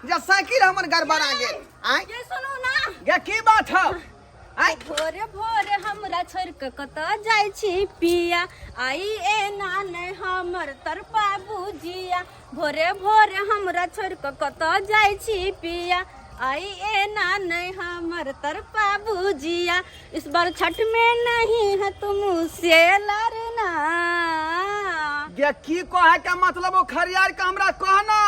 जे cycle हमर गड़बड़ा गेल आय ये सुनू ना गे की बात है आय भोरे भोरे हमरा छोड़ के कत जाय छी पिया आई ए नाने हमर तरपा बुझिया भोरे भोरे हमरा छोड़ के कत जाय छी पिया आई ए नाने हमर तरपा बुझिया इस बार छठ में नहीं है तुम से लड़ना गे की कहे के मतलब वो खरियार के हमरा कहना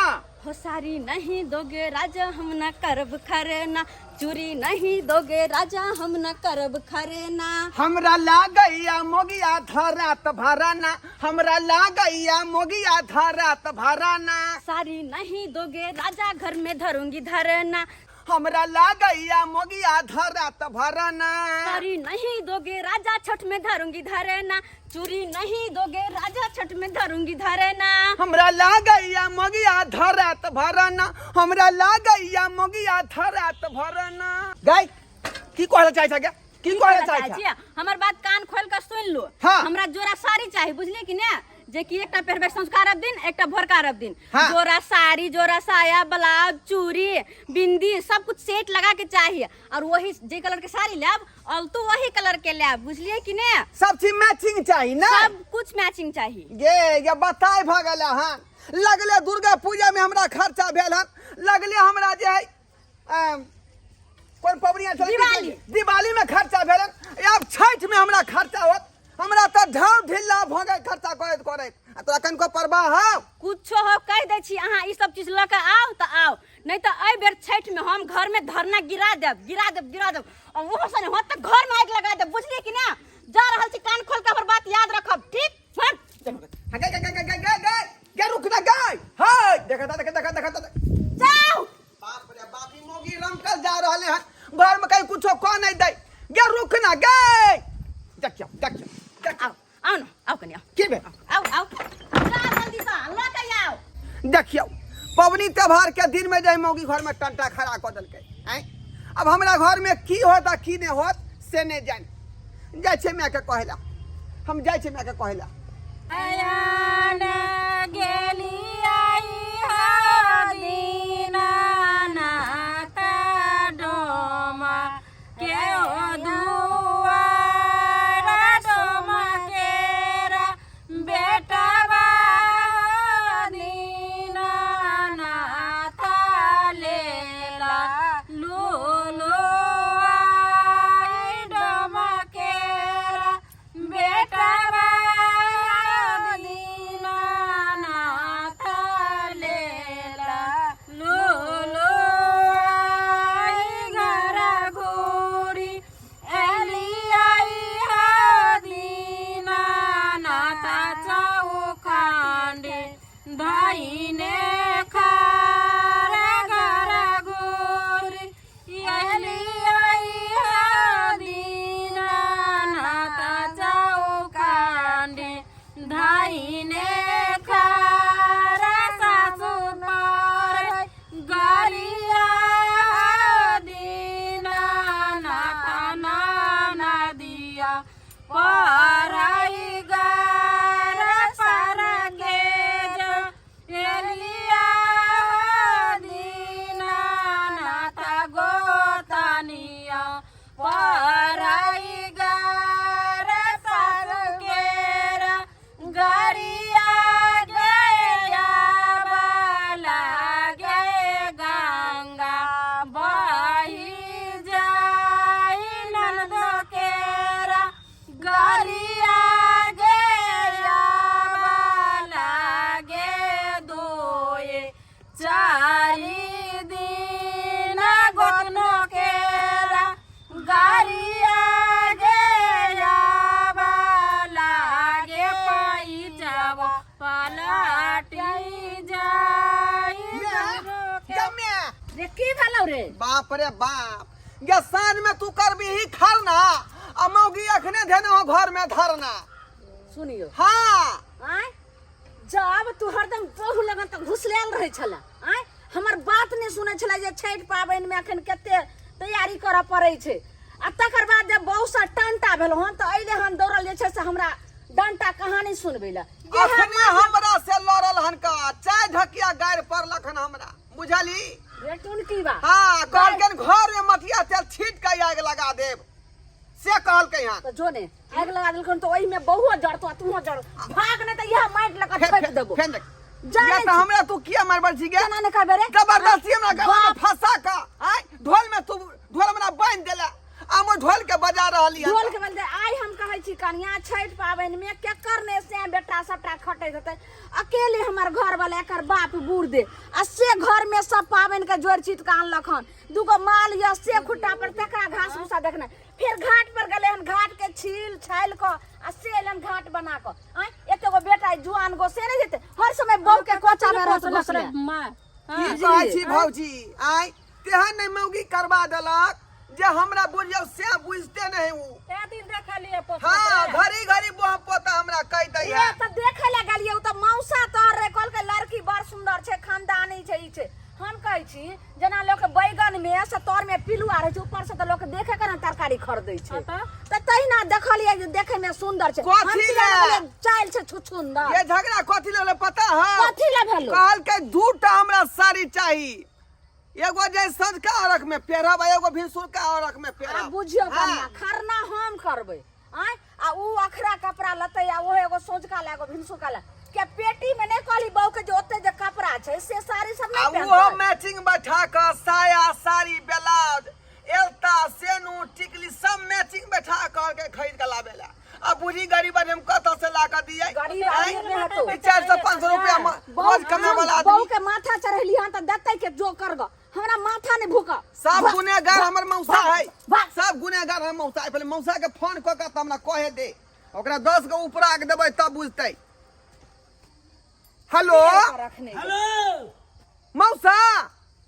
हो सारी नहीं दोगे राजा हम न करब खरेना चूरी नहीं दोगे राजा हम न करब खरेना हमरा लागैया मोगिया धरात भराना हमरा लागैया मोगिया धरात भराना सारी नहीं दोगे राजा घर में धरूंगी धरना हमरा लागैया मोगिया धरात भराना सारी नहीं दोगे राजा छठ में धरूंगी धरना चूरी नहीं दोगे राजा छठ में धरूंगी धरना हमरा लागैया मोगिया धरात भराना हमरा लागैया मोगिया धरात भराना गाय की कहले चाहे छ की कहले चाहे छ हमर बात कान खोल कर सुन लो हाँ। हमरा जोरा साड़ी चाहिए बुझलिए कि ने जे कि एकटा पहरबे संस्कार दिन एकटा भोरकार दिन हाँ। जोरा साड़ी जोरा साया ब्लाउज चूड़ी बिंदी सब कुछ सेट लगा के चाहिए और वही जे कलर के साड़ी लेब और तो वही कलर के लेब बुझलिए कि ने सब चीज मैचिंग चाहिए ना सब कुछ मैचिंग चाहिए ये बताए भगला हां लगले दुर्गा पूजा में हमरा खर्चा भेल हन लगले हमरा जे है कोन पबनिया चल दिवाली में खर्चा भेल हन अब छठ में हमरा खर्चा होत हमरा त ढाव ढिल्ला भगे खर्चा करत तोरा कन को परवाह है कुछो हो कह दे छी अहाँ ई सब चीज ल के आओ त आओ नहीं तो ए बेर छठ में हम घर में धरना गिरा देब और वो सने हो त घर में आग लगा देब बुझलिए कि ना जा रहल छी कान खोल के हमर बात याद रखब ठीक गे रुक ना गाय हाय देखा जाओ बाप रे बापी मोगी रमकल जा रहले हैं घर में कहीं कुछो को नहीं दे गे रुक ना गाय देखियो आओ आओ ना आओ कन्या की बे आओ जा जल्दी से ला के आओ देखियो पवनी त्योहार के दिन में जाय मौगी घर में टंटा खड़ा कर देलकै हैं अब हमरा घर में की होता की नहीं होत से नहीं जान जाय छे मैं के कहला हम जाय छे मैं के कहला आयान गेली आई हादीना ना का डोमा के ओ दुआर डोमा केरा बेटा दीना ना था लेला लूलो आई डोमा केरा बेटा बाप रे बाप गे साँझ में तू करबी ही खरना आ मौगी अखने धेने हो घर में धरना सुनियो हाँ आय जब तू हरदम बहु लगन तक घुसलेल रहे छला आय हमर बात नहीं सुने छला जे छठ पाबन में अखन केते तैयारी करऽ पड़ै छै आ तकर बाद जब बहुत सा टंटा भेल हम तो अइले हम दौड़ल जे छै से हमरा डंटा कहानी सुनबे ला अखने हमरा से लड़ल हन का चाय ढकिया गाड़ पड़लक हन हमरा बुझली ये टून की बा हाँ कहलकन घर में मटिया तेल छीट के आग लगा देब से कहलकै यहाँ तो जो ने आग लगा देलकन तो ओही में बहुओ जड़तो तू जड़ भाग ने तो यह माइट लगा फेंक देबो फेंक जाने ये तो हमरा तू किया मारबर छी गे केना ने कहबे रे जबरदस्ती हमरा गला में फंसा का आय ढोल में तू ढोल हमरा बांध देला हम ढोल के बजा रहली ढोल के बजे आई हम कहै छी कन्या छठ पाबन में के करने से बेटा सबटा खटै होतै अकेले हमर घर वाला एकर बाप बूढ़ दे आ से घर में सब पाबन के जोड़ चीत के आनलखन दुगो माल या से खुट्टा पर तकरा घास भूसा देखना फिर घाट पर गले हन घाट के छील छाइल क आ सेलन घाट बना क आ एते गो बेटा जुआन गो से नहीं जेते हर समय बहू के कोचा में रहत बसले मां की कहै छी भौजी आय तेहन नहीं मौगी करबा देलक जे हमरा बुझियो से बुझते नहीं उ ए दिन देखलिए पोता हां घड़ी घड़ी बुआ पोता हमरा कह दै ए त देखे ले गेलिए उ त मौसा तोर रे कल के लड़की बड़ सुंदर छे खानदानी छे ई छे हम कहै छी जना लोग बैगन में सतोर में पिलुआ रहे छै ऊपर से त लोग देखे के ना तरकारी खरीदै छै त तहिना देखलिए जे देखे में सुंदर छे कथी ले चाइल छे छुछुंदर ये झगड़ा कथी ले पता है कथी ले भेलो कहल के दूटा हमरा साड़ी चाहिए एगो जे संझका अरख में पेरब एगो भिनसुरका अरख में पेरब आ बुझियो कन्या खरना हम करबै आय आ उ अखरा कपड़ा लतै आ ओ एगो सोझका ले एगो भिनसुरका ले के पेटी में ने कहली बहू के जो ओते जे कपड़ा छै से साड़ी सब नहीं पहनबै वो मैचिंग बैठा के साया साड़ी ब्लाउज एल्ता सेनू टिकली सब मैचिंग बैठा के खरीद के लावेला अब बुढ़ी गरीब हम कत से ला के दिए गरीब आदमी में हतो 400-500 रुपया रोज कमाए वाला आदमी बहू के माथा चढ़ेली हन त देतै के जो करग हमरा माथा ने भूका सब गुनेगार हमर मौसा है भाग। सब गुनेगार हम मौसा है पहले मौसा के फोन क के त हमरा कहे दे ओकरा 10 गो ऊपर आग देबै तब बुझतै हेलो हेलो मौसा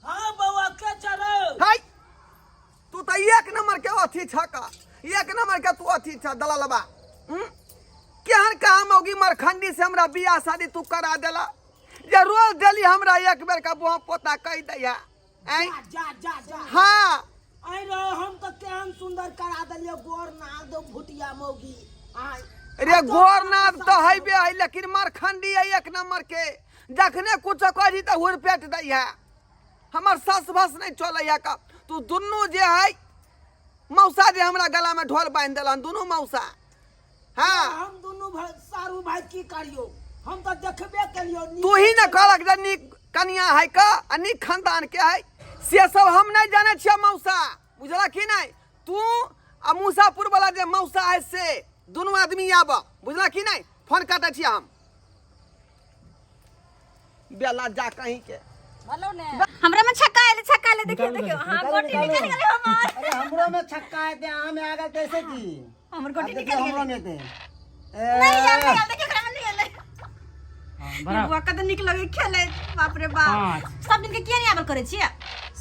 हाँ बउआ के चलो हाय तू त एक नंबर के अथी छका एक नंबर के तू अथी छ दलालबा केहन कहा मौगी मरखंडी से हमरा बियाह शादी तू करा देला जे रोज डेली हमरा एक बेर का बुआ पोता कह दैया आई जा जा जा हां आई रहो हम तो केहन सुंदर करा देलियो गोर ना दो भुटिया मौगी आई रे गोरनाथ तो हइबे है लेकिन मरखंडी है एक नंबर के जखने कुछ कही त हुर पेट दैया हमर सास बस नहीं चलैया का तू दुन्नु जे है मौसा जे हमरा गला में ढोल बांध देलन दुनु मौसा हां हम दोनों भाई सारू भाई की करियो हम तो देखबे करियो तू ही न कहलक जे नीक कन्या है का आ नीक खानदान के है से सब हम नहीं जाने छियै मौसा बुझला कि नहीं तू आ मुसापुर वाला जे मौसा है से दोनों आदमी आब बुझला कि नहीं फोन काटे छियै हम बेला जा कहीं के हेलो ने हमरा में छक्का ले देखियो देखियो हां गोटी निकल गेलै हमर अरे हमरो में छक्का है ते आम में आगा कैसे की हमर गोटी अब निकल देखियो हमरो गेलै में ते नहीं यार देखियो खरा नहीं गेलै बुआ कत निक लगे खेले बाप रे बाप सब दिन के किया नहीं आबल करे छियै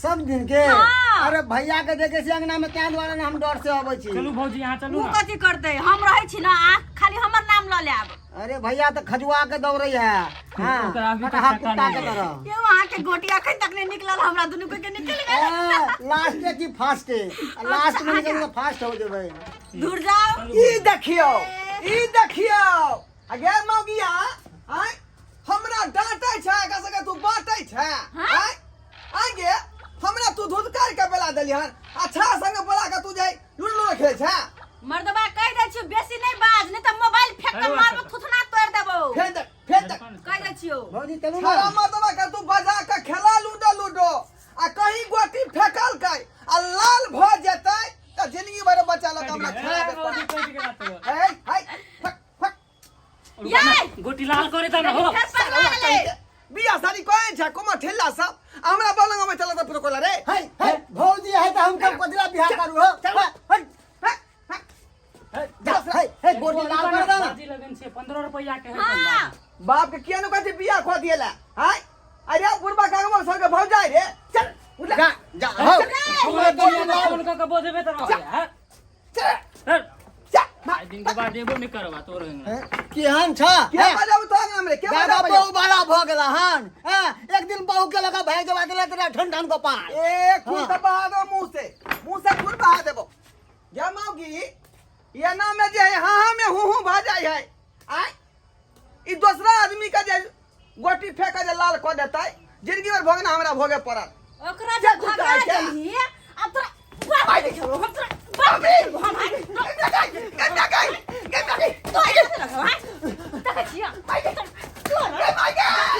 सब दिन के हाँ। अरे भैया के देखे छी अंगना में त्या द्वारा हम डर से आबै छी चलू भौजी यहाँ चलू वो ना कथी करते हम रहे छी ना आ खाली हमर नाम ल ले आब अरे भैया तो खजुआ के दौड़ै है हां ओकरा अभी तक कटहा छक्का कुत्ता नहीं के है। तरह ये वहां के गोटी अखन तक नहीं निकलल हमरा दुनु के निकल गेल लास्ट की फास्ट लास्ट में निकल के फास्ट हो जेबै दूर जाओ ई देखियो अगे मौगिया आय हमरा डांटै छै का तू बाटै छै आय आगे हमरा तू धुदकार के बेला देलिहन अच्छा संग बोला के तू जे लुल्लू खेलै छै मर्दबा कह दे छियो बेसी नहीं बाज नहीं त मोबाइल फेंक के मारबो थुथना तोड़ देबो फेंक दे कह दे छियो भौजी चलू ना सारा मतबा के तू बजा के खेला लूडो आ कहीं गोटी फेकल के आ लाल भ जेतै त जिंदगी भर बचा लक हमरा खराब भौजी कोई के बात हो है फक फक ये गोटी लाल करे त न हो फेंक पगला गेले बिया सारी कोई छ कोमा ठेला सब हमरा बोलंग में चला त प्रोकोला रे है भौजी है तो हम कब कजरा बियाह करू हो है गोटी लाल कर दो बाजी लगन छे 15 रुपया के है हां बाप के किया न कहते बिया खो दिएला हाय अरे बुढ़बा कागमो सर के भौ जाय रे चल उला जा जा हो पूरा दुनिया फोन का बोझबे त रह है चल भाई दिन के बाद एगो नहीं करवा तोर केहन छ के बजाऊ तो हमरे के दादा बजाऊ बहु बड़ा भ गेला हन एक दिन बहु के लगा भाई जवा देले तेरा ठंडन को पार ए खुद बहा दो मुंह से खुद बहा देबो जमाओगी ये ना में जे हां में हूं भा जाय है आय ई दूसरा आदमी का जे गोटी फेंका जे लाल क देतै जिंदगी भर भोगना हमरा भोगे पड़त ओकरा क्या जब कुत्ता भगा है क्या? देली अब तोरा बाप रे खेलो हम तोरा बाप रे खेलो हम आइ तो आइ लगो हां तक छिया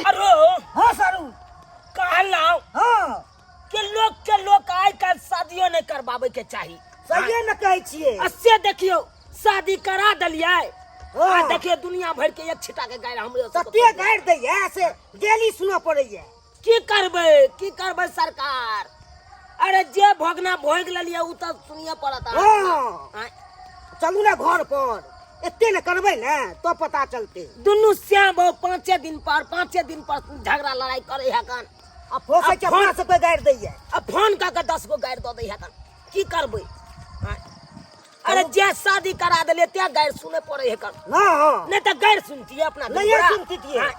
अरे हाँ सारू कहला हाँ के लोग आइ काल शादियो नहीं करबाबे के चाही सही न कहै छियै अस्से देखियो शादी करा दलियै हाँ। आ देखिए दुनिया भर के एक छिटा के गाय हमरे सत्य गाड़ि दैये से डेली सुनऽ पड़ैये की करबै सरकार अरे जे भोगना भोग लेलिए उ त सुनिए पड़ता हाँ। चलू ने घर पर एते न करबै ने तो पता चलते दुनू श्याम बहु 5 दिन पर झगड़ा लड़ाई करे है कन अब हो सके अब अपना फोन- सबके गाड़ि दैये अब फोन का 10 गो गायर दो दे है कन की करबै हाँ। अरे जे शादी करा देले ते गायर सुने पड़े है कन हाँ हाँ नहीं तो गायर सुनती है अपना नहीं दुबरा। सुनती थी। हाँ।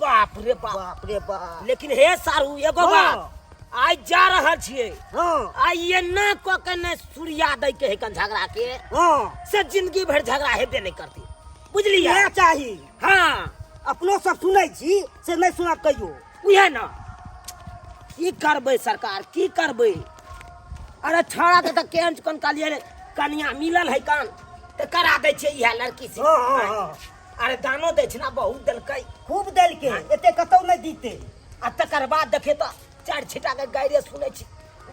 बाप रे बाप बाप रे बाप लेकिन हे सारू एगो हाँ। बात आज जा रहल छिए हाँ आ ये ना को के ने सूर्या दै के है कन झगड़ा के हाँ से जिंदगी भर झगड़ा हेबे नहीं करती बुझलिए इएह चाही हाँ अपनो सब सुनै छी से नहीं सुनब कहियो उहे ना की करबै सरकार की करबै अरे छोड़ा के त केहन कोन कालिए कनिया मिलल है कान त करा दै छै इहे लड़की से हाँ हाँ हाँ अरे दानो दै छै ना बहुत देलकै खूब देलके एते कतौ नहीं दीते आ तकर बाद देखे त चार छिटा के गायरे सुनै छी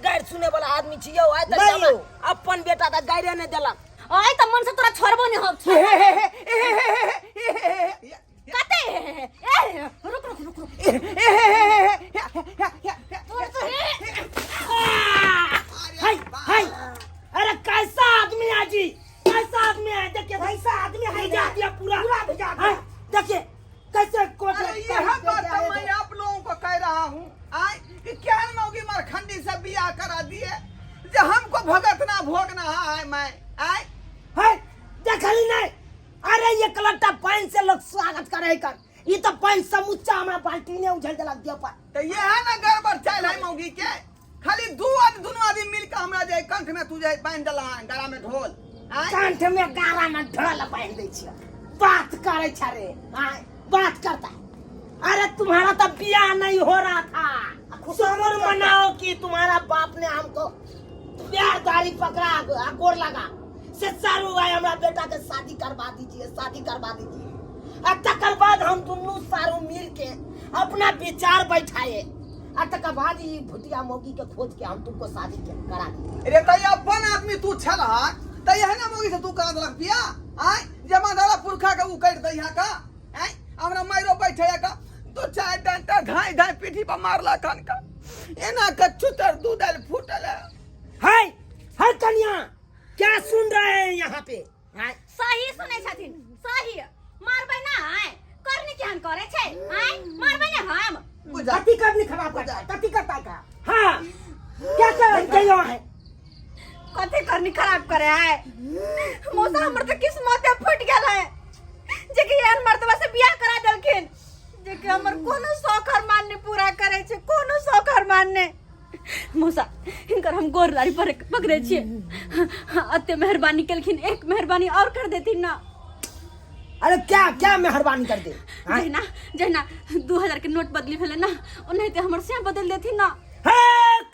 गायर सुने वाला आदमी छियौ आइ त नहीं यौ। अपन बेटा त गायरे नहीं देलक आइ त मन से तोरा छोड़बो नहीं हम कते रुक हाय हाय अरे कैसा आदमी है जी कैसा आदमी है देखिए कैसा आदमी है भिजा दिया पूरा भिजा दिया। हाय, देखिए कैसे अरे यह बात तो मैं आप लोगों को कह रहा हूँ आए कि क्या मौगी मरखंडी से बियाह करा दिए जो हमको भगतना भोगना है मैं आए हाय देखली नहीं अरे ये कलट्टा पानी से लोग स्वागत करे कर ये तो पानी समुच्चा हमरा बाल्टी ने उझल देलक दियो पर तो ये है ना गड़बड़ चल है मौगी के खाली दोनों आदमी मिलकर हमरा जे कंठ में तू जे बांध डला है गला में ढोल आए कंठ में गारा में ढोल बांध दे छियो बात करे छरे हाय बात करता है। अरे तुम्हारा तो बियाह नहीं हो रहा था शुक्र मनाओ कि तुम्हारा बाप ने हमको प्यारदारी पकड़ा गोर लगा से सारू भाई हमारा बेटा के शादी करवा दीजिए और तकर बाद हम दोनों सारू मिल के अपना विचार बैठाए और तकर बाद ये भुटिया मौगी के खोज के हम तुमको शादी करा दिए अरे तो ये अपन आदमी तू छल तो यह ना मौगी से तू करा देलक बिया आए जमादारा पुरखा के उ कर दे यहाँ का आए हमरा मारो बैठे का दो चार डंटा घाई पीठी पर मारला कान का एना कच्चू तर दूधल फूटल हाय हाय कन्या क्या सुन रहे हैं यहाँ पे हाय सही सुनै छथिन सही मारबै ना करनी केहन करे छै मारबै ना हम बुझा कति करनी खराब करता है कति करता है का हाँ क्या कर रहे हैं कथी करनी खराब करे है मौसा हमर त किस्मत फुट गेल है जे कि एहन मर्दवा से बियाह करा देलखिन जे कि हमर कोनो शौक अरमान ने पूरा करे छै कोनो शौक अरमान ने मौसा इनकर हम गोर लारी पर पकड़े छिए अते मेहरबानी केलखिन एक मेहरबानी और कर देथिन ना अरे क्या क्या मेहरबानी कर दे जहिना 2000 के नोट बदली भेले ना ओनाहिते हमर से बदल देथिन ना हे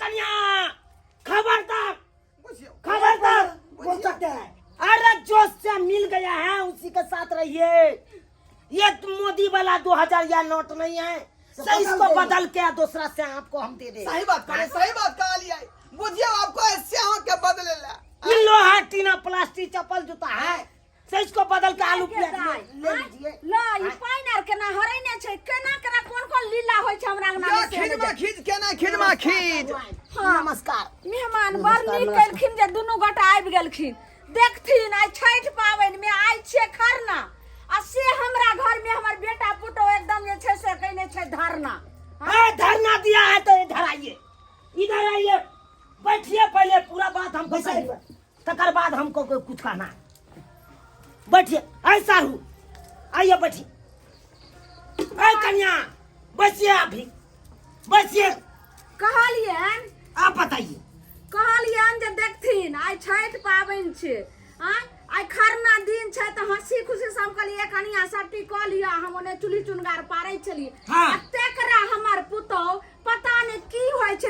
कन्या खबरदार बोल सकते हैं अरे जो से मिल गया है उसी के साथ रहिए ये मोदी वाला 2000 या नोट नहीं है सही इसको बदल के दूसरा से आपको हम दे दे सही बात कहा लिया बुझिए आपको ऐसे हो के बदले ला ये लोहा टीना प्लास्टिक चप्पल जूता है सही इसको बदल के आलू प्याज ले लीजिए ला ई पाइनर के ना हरै ने छै केना कोन लीला होय छै हमरा अंगना में खिजमा खींच नमस्कार मेहमान बड़ नीक केलखिन जे दुनू गोटा आबि गेलखिन देखथिन आइ छठ पाबनि में आइ छै खरना आ से हमरा घर में हमर बेटा पुतो एकदम जे छै से कहने छै धरना धरना दिया है तो इधर आइए बैठिए पहले पूरा बात हमको कहिए तकर बाद हमको कुछ कहना है बैठिए ऐसा हूँ आइए बैठिए ऐ कन्या बैठिए अभी बैठिए कहलियन आप बताइए कहलियन जे देखथिन आइ छठ पाबनि छै आइ खरना दिन छै त हंसी खुशी सब कहलिए कनिया सट्टी क लिया हम ओने चुली चुनगार पारै छलिए हाँ। तेकरा हमर पुतौ पता नै की होय छै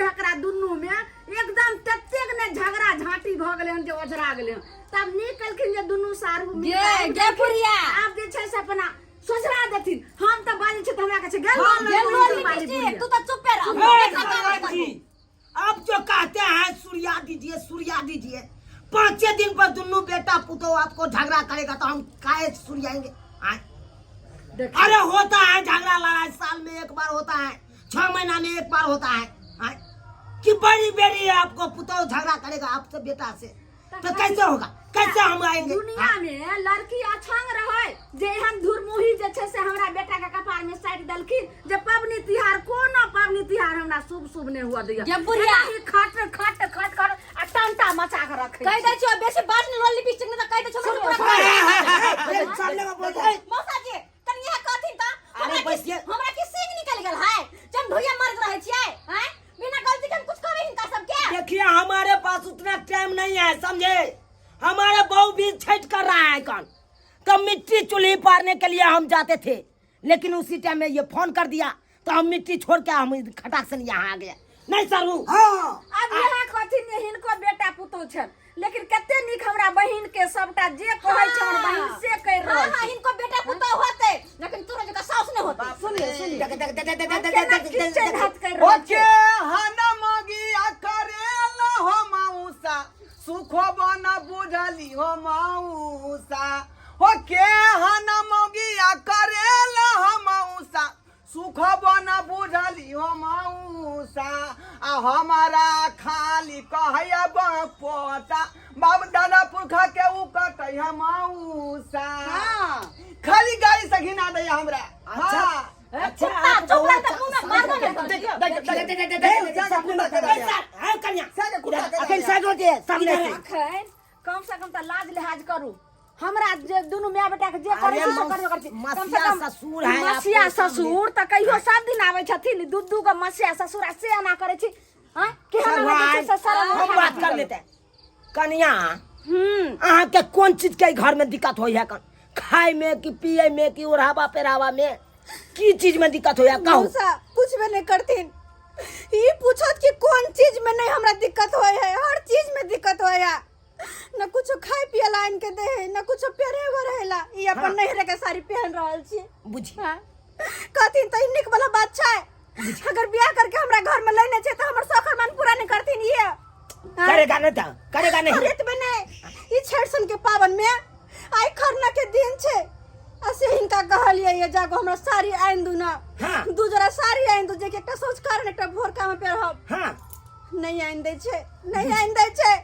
गेले हन। तब निकलखिन जे दुनू सारू गे पुरिया। आब जे छै से अपना सोचरा देथिन। हम त बाजै छै त हमरा कहै छै गेल तू तो चुपे रह। भगवान जी, अब जो कहते हैं सूर्या दीजिए 5 दिन पर दोनों बेटा पुतो आपको झगड़ा करेगा तो हम काहे सूर्याएंगे? अरे होता है झगड़ा लड़ाई, साल में एक बार होता है, 6 महीना में एक बार होता है। कि बड़ी बेड़ी आपको पुतो झगड़ा करेगा आपसे बेटा से, तो कैसे होगा? कैसे हम आएंगे? दुनिया में लड़की अछंग रहे जे एहन धुरमुही जे छै से हमरा बेटा के कपार में साइड दलखिन जे पबनी तिहार कोनो पबनी तिहार हमरा शुभ नहीं हुआ दैया। गे बुढ़िया। खट आ टंटा मचा के रखे कह दे छो बेसी बात नहीं रोल लिपस्टिक में तो कह दे छो सामने में बोल रहे मौसा जी तनी यह कथि त अरे बसिए। हमरा की सींग निकल गेल है जब ढोया मरत रहे छियै हैं बिना गलती के हम कुछ करे हिनका सब के। देखिए हमारे पास उतना टाइम नहीं है, समझे? हमारे बहू भी छठ कर रहा है कल, तो मिट्टी चूल्ही पारने के लिए हम जाते थे, लेकिन उसी टाइम में ये फोन कर दिया तो हम मिट्टी छोड़ के हम खटाक से यहाँ आ गए। नहीं सरू अब यहाँ कथि ने हिनको बेटा पुतो छन, लेकिन कते निक हमरा बहिन के सबटा जे कहै छै हमर बहिन से कह रहल हां हिनको बेटा पुतो होते लेकिन तोरा जका साउस नहीं होते। ओके हना मगिया करेला हो मौसा सुखो बना बुझली हो मौसा। ओके हना मगिया करेला हो मौसा सुख बना बुझली हो मौसा। आ हमारा खाली कहया पोता बाब दादा पुरखा के उ कटै है मौसा। खाली गाड़ी से घिना दे हमरा। अच्छा चुप रह त मुंह में मार दे। अखन कम से कम त लाज लिहाज करू। हमरा जे दुनू माय बेटा के जे करे छै से करबे करछि। मसिया ससुर है मसिया ससुर त कहियो सब दिन आबै छथिन, दू गो मसिया ससुर आ से ना करे छी। हां के हम बात कर लेते हैं। कन्या अहाँ के कौन चीज के घर में दिक्कत होई है? खाए में कि पिए में कि ओढ़ावा पहरावा में की चीज में दिक्कत होया? कहू। कुछ भी नहीं करतीन। ई पूछत कि कौन चीज में नहीं हमरा दिक्कत होय है, हर चीज में दिक्कत होया। न कुछ खाए पिए लाइन के दे है, न कुछ पहरे हो रहेला। ई अपन नहरे के साड़ी पहन रहल छी। बुझी कहतीन त निक वाला बात छै। अगर बियाह करके हमरा घर में लेने छै त हमर सखर मन पूरा नहीं करतीन। ये करेगा नहीं था, करेगा नहीं। रेत में नहीं ई छेड़सन के पावन में आई खरना के दिन छै। असे हिनका कहलिए ये जागो हमरा साड़ी आइन दू ना। दू जरा साड़ी आइन दू जे के एकटा सोच कारण एकटा भोरका में पहरब। नहीं आइन दे छै, नहीं आइन दे छै।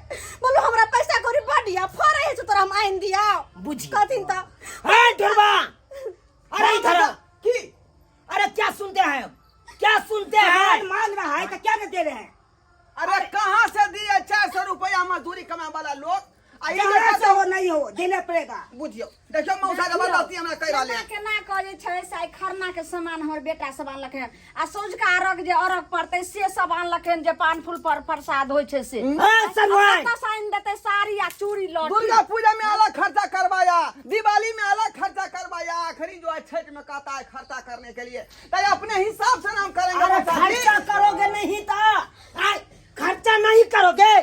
बोलो हमरा पैसा कौड़ी बढ़िया फरे है तोरा हम आइन दिया। बुझी कथिन त ए ढोलबा, अरे इधर की अरे क्या सुनते हैं? क्या सुनते हैं? मांग रहा है तो क्या न दे रहे हैं? अरे कहाँ से दिए 400 रुपया मजदूरी कमाए वाला लोग? जहाँ से हो नहीं हो देना पड़ेगा। बुझियो देखियो मौसा के बताती हमरा कह रहले केना कहै छै साइ खरना के सामान हमर बेटा सब आनलक है आ सौझका अरग जे अरग पड़तै से सब आनलक है जे पान फूल पर प्रसाद होय छै से। सनवाई त साइन देतै साड़ी आ चूड़ी लौट। दुर्गा पूजा में अलग खर्चा करवाया, दिवाली में अलग खर्चा करवाया, आखिरी जो है छठ में कहता है खर्चा करने के लिए। तो अपने हिसाब से हम करेंगे। अरे खर्चा करोगे नहीं तो खर्चा नहीं करोगे।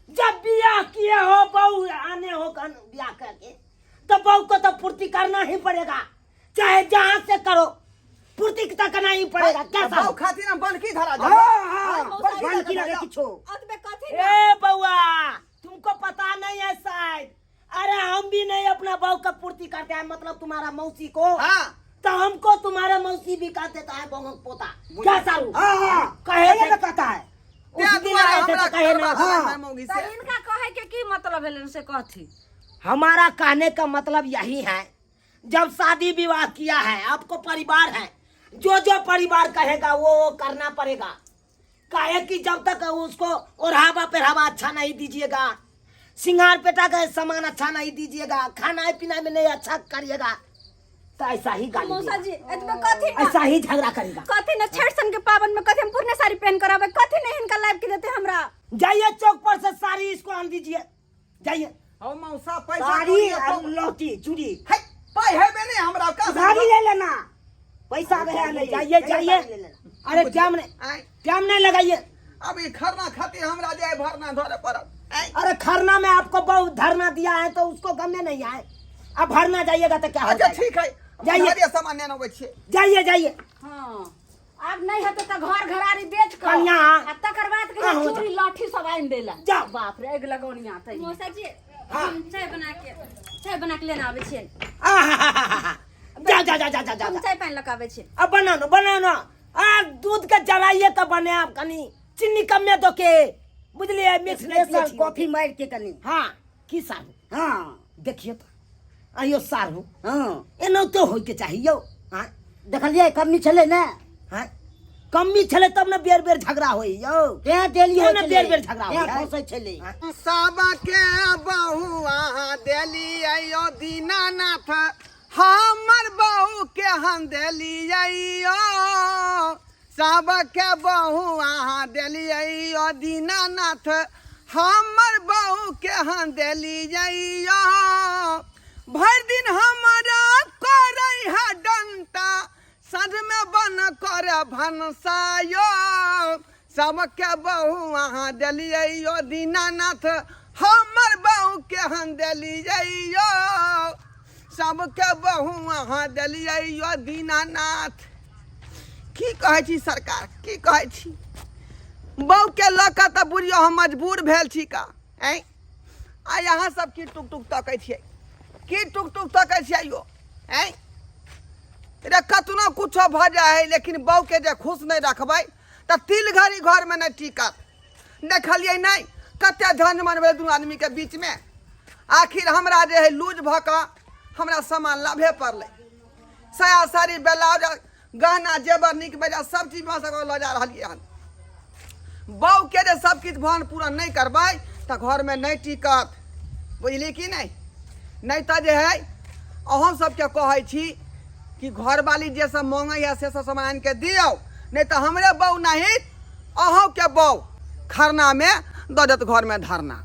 जब ब्याह किए हो बहू आने हो ब्याह करके तो बहू को तो पूर्ति करना ही पड़ेगा, चाहे जहाँ से करो पूर्ति तो करना ही पड़ेगा। क्या बहू खातिर हम बनकी धरा जा। बनकी लगे किछो। अतबे कथि ए बउआ तुमको पता नहीं है शायद। अरे हम भी नहीं अपना बहू का पूर्ति करते हैं, मतलब तुम्हारा मौसी को। तो हमको तुम्हारा मौसी भी कह देता है बहू पोता। क्या सारू कहे कहता है उस दिन आए थे तो कहे ना। त इनका कहे के की मतलब है से कथि? हमारा कहने का मतलब यही है, जब शादी विवाह किया है आपको परिवार है, जो जो परिवार कहेगा वो करना पड़ेगा। काहे कि जब तक उसको ओढ़ावा पहरावा अच्छा नहीं दीजिएगा, सिंगार पेटा का सामान अच्छा नहीं दीजिएगा, खाना पीना में नहीं अच्छा करिएगा, तो ऐसा ही गाली मौसा जी एतबे कथि ऐसा ही झगड़ा करेगा। कथि न छेड़सन के पावन में कथि हम पूर्ण साड़ी पहन कर आवे, कथि नहीं इनका लाइव के देते हमरा। जाइए चौक पर से साड़ी इसको आन दीजिए, जाइए। ओ मौसा पैसा साड़ी और लौटी चूड़ी है पाई है बे नहीं हमरा का साड़ी ले लेना, पैसा गया नहीं। जाइए जाइए। अरे जाम नहीं लगाइए। अब ये खरना खातिर हमरा जाए भरना धरे पड़त। अरे खरना में आपको बहुत धरना दिया है तो उसको गमे नहीं आए। अब भरना जाइएगा तो क्या अच्छा होगा? ठीक है जाइए। जाइए सामान लेने अबै छियै जाइए जाइए। हाँ अब नहीं होते तो घर घरारी बेच कर कन्या। आ तकर बाद के हाँ, हो चोरी लाठी सब आइन देला। जाओ। बाप रे एग लगौनिया तै मौसा जी हाँ। हम चाय बना के लेने आबै छियै। जा जा जा जा जा हम जा। चाय पानि लगाबै छियै। अब बनानो आ दूध के जराइए तो बने आप कनी चीनी कमे दो के बुझलिए मिक्स नहीं कॉफी मार के कनी। हाँ की सारू हाँ देखिए तो आइयो सारू हाँ एना तो होय के चाहिए। हाँ देखलिए कमी चले ना हाँ कमी छले तब न बेर बेर झगड़ा होई यो। क्या देली केना बेर झगड़ा होई क्या है? फंसै छले। सबके बहुआ देलियै दीनानाथ हमर बहू के हम देलियै सबके बहुआ देलियै दीनानाथ हमर बहू के हम देलियै भरि दिन हमरा करै है डंटा सद में बन कर भनसायो सबके बहुआ देलियै दीनानाथ हमर बहू के हम देलियै सबके बहुआ देलियै दीनानाथ। की कहै छी सरकार की कहै छी बहू के लऽ कऽ तऽ बुढ़ियो हम मजबूर भेल छी का ऐं आ यहाँ सब की टुक टुक तकै छियै की टुक टुक तकै छियै यो ऐं रे कतनो कुछो भऽ जाइ है लेकिन बहू के जे खुश नहीं रखबै तऽ तिल घड़ी घर में नहीं टिकत। देखलियै नहीं कते झंझ मनबै दुनू आदमी के बीच में आखिर हमरा जे है लूज भऽ कऽ हमरा सामान लाभे पड़लै साया साड़ी ब्लाउज गहना जेवर नीक बेजा सब चीज में से लऽ जा रहलियै हन। बहू के जे सब किछु भन पूरा नहीं करबै तऽ घर में नहीं टिकत बुझली कि नहीं तऽ जे है अहूँ सबके कहै छी कि घरवाली जे सब मांगे है से सब सामान के दियो नहीं तो हमरे बहू नहीं अहूँ के बहू खरना में दऽ देत घर में धरना।